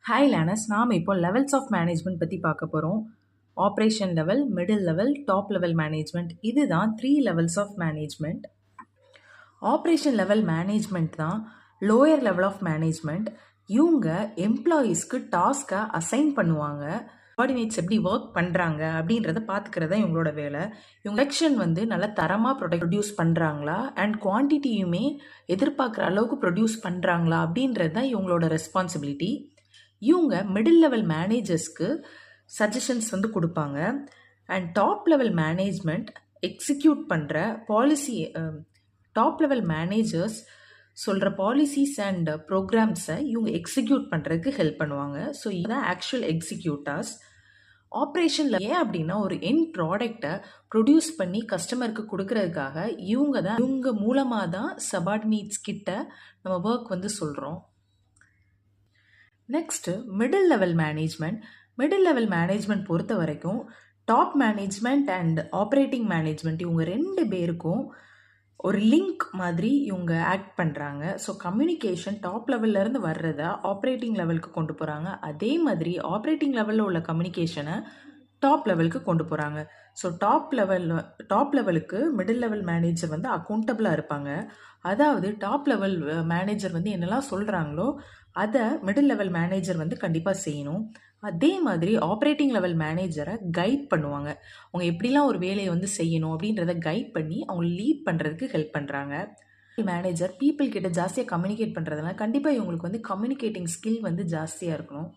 Hi lanes, நாம் இப்போ levels of management பற்றி பார்க்க போகிறோம். Operation level, middle level, top level management. இதுதான் 3 levels of management. Operation level management தான் லோயர் லெவல் ஆஃப் மேனேஜ்மெண்ட். இவங்க எம்ப்ளாயீஸ்க்கு டாஸ்க்கை அசைன் பண்ணுவாங்க. கோஆர்டினேட்ஸ் எப்படி ஒர்க் பண்ணுறாங்க அப்படின்றத பார்த்துக்கிறதா இவங்களோட வேலை. இவங்க செலெக்ஷன் நல்ல தரமாக ப்ரொடியூஸ் பண்ணுறாங்களா அண்ட் குவான்டிட்டியுமே எதிர்பார்க்குற அளவுக்கு ப்ரொடியூஸ் பண்ணுறாங்களா அப்படின்றது தான் இவங்களோட ரெஸ்பான்சிபிலிட்டி. இவங்க மிடில் லெவல் மேனேஜர்ஸ்க்கு சஜஷன்ஸ் கொடுப்பாங்க. And top level management execute பண்ணுற பாலிசி, டாப் லெவல் மேனேஜர்ஸ் சொல்கிற பாலிசிஸ் அண்ட் ப்ரோக்ராம்ஸை இவங்க எக்ஸிக்யூட் பண்ணுறதுக்கு ஹெல்ப் பண்ணுவாங்க. ஸோ இதுதான் ஆக்சுவல் எக்ஸிக்யூட்டர்ஸ். ஆப்ரேஷனில் ஏன் அப்படின்னா ஒரு எண்ட் ப்ராடக்டை ப்ரொடியூஸ் பண்ணி கஸ்டமருக்கு கொடுக்கறதுக்காக இவங்க மூலமாக தான் சபார்டினேட்ஸ் கிட்ட நம்ம ஒர்க் சொல்கிறோம். Next middle level management. Middle level management பொறுத்த வரைக்கும் top management and operating management இவங்க 2 பேருக்கும் ஒரு லிங்க் மாதிரி இவங்க ஆக்ட் பண்ணுறாங்க. ஸோ கம்யூனிகேஷன் டாப் லெவல்லேருந்து வர்றதை ஆப்ரேட்டிங் லெவலுக்கு கொண்டு போகிறாங்க. அதே மாதிரி ஆப்ரேட்டிங் லெவலில் உள்ள கம்யூனிகேஷனை டாப் லெவலுக்கு கொண்டு போகிறாங்க. ஸோ டாப் லெவலுக்கு மிடில் லெவல் மேனேஜர் அக்கௌண்டபிளாக இருப்பாங்க. அதாவது டாப் லெவல் மேனேஜர் என்னெல்லாம் சொல்கிறாங்களோ அதை மிடில் லெவல் மேனேஜர் கண்டிப்பாக செய்யணும். அதே மாதிரி ஆப்ரேட்டிங் லெவல் மேனேஜரை கைட் பண்ணுவாங்க. அவங்க எப்படிலாம் ஒரு வேலையை செய்யணும் அப்படின்றத கைட் பண்ணி அவங்க லீட் பண்ணுறதுக்கு ஹெல்ப் பண்ணுறாங்க. மேனேஜர் பீப்புள் கிட்ட ஜாஸ்தியாக கம்யூனிகேட் பண்ணுறதுனால கண்டிப்பாக இவங்களுக்கு கம்யூனிகேட்டிங் ஸ்கில் ஜாஸ்தியாக இருக்கணும்.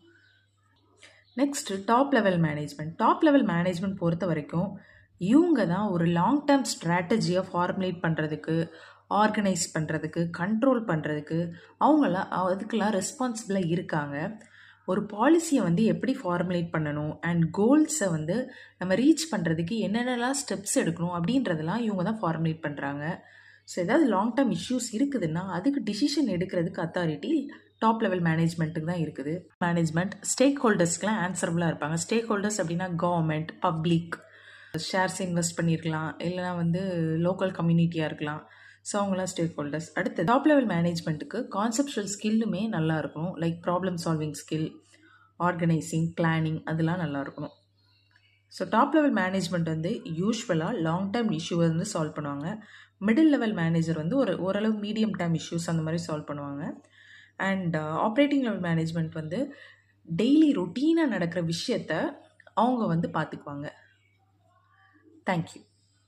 Next top level management. Top level management பொறுத்த வரைக்கும் இவங்க தான் ஒரு லாங் டேர்ம் ஸ்ட்ராட்டஜியை ஃபார்முலேட் பண்ணுறதுக்கு, ஆர்கனைஸ் பண்ணுறதுக்கு, கண்ட்ரோல் பண்ணுறதுக்கு அதுக்கெல்லாம் ரெஸ்பான்சிபிளாக இருக்காங்க. ஒரு பாலிசியை எப்படி ஃபார்முலேட் பண்ணணும் அண்ட் கோல்ஸை நம்ம ரீச் பண்ணுறதுக்கு என்னென்னலாம் ஸ்டெப்ஸ் எடுக்கணும் அப்படின்றதெல்லாம் இவங்க தான் ஃபார்முலேட் பண்ணுறாங்க. ஸோ ஏதாவது லாங் டேர்ம் இஷ்யூஸ் இருக்குதுன்னா அதுக்கு டிசிஷன் எடுக்கிறதுக்கு அத்தாரிட்டி டாப் லெவல் மேனேஜ்மெண்ட்டுக்கு தான் இருக்குது. மேனேஜ்மெண்ட் ஸ்டேக் ஹோல்டர்ஸ்க்கெலாம் ஆன்சரபுளாக இருப்பாங்க. ஸ்டேக் ஹோல்டர்ஸ் அப்படின்னா கவர்மெண்ட், பப்ளிக், ஷேர்ஸ் இன்வெஸ்ட் பண்ணியிருக்கலாம், இல்லைனா லோக்கல் கம்யூனிட்டியாக இருக்கலாம். ஸோ அவங்களாம் ஸ்டேக் ஹோல்டர்ஸ். அடுத்து டாப் லெவல் மேனேஜ்மெண்ட்டுக்கு கான்செப்ஷுவல் ஸ்கில்லுமே நல்லா இருக்கணும். Like problem solving skill, organising, planning அதெல்லாம் நல்லா இருக்கணும். ஸோ டாப் லெவல் மேனேஜ்மெண்ட் யூஸ்வலாக லாங் டேர்ம் இஷ்யூவை சால்வ் பண்ணுவாங்க. மிடில் லெவல் மேனேஜர் ஓரளவு மீடியம் டேர்ம் இஷ்யூஸ் அந்த மாதிரி சால்வ் பண்ணுவாங்க. And operating level management daily ரொட்டீனாக நடக்கிற விஷயத்த அவங்க பார்த்துக்குவாங்க. தேங்க்யூ.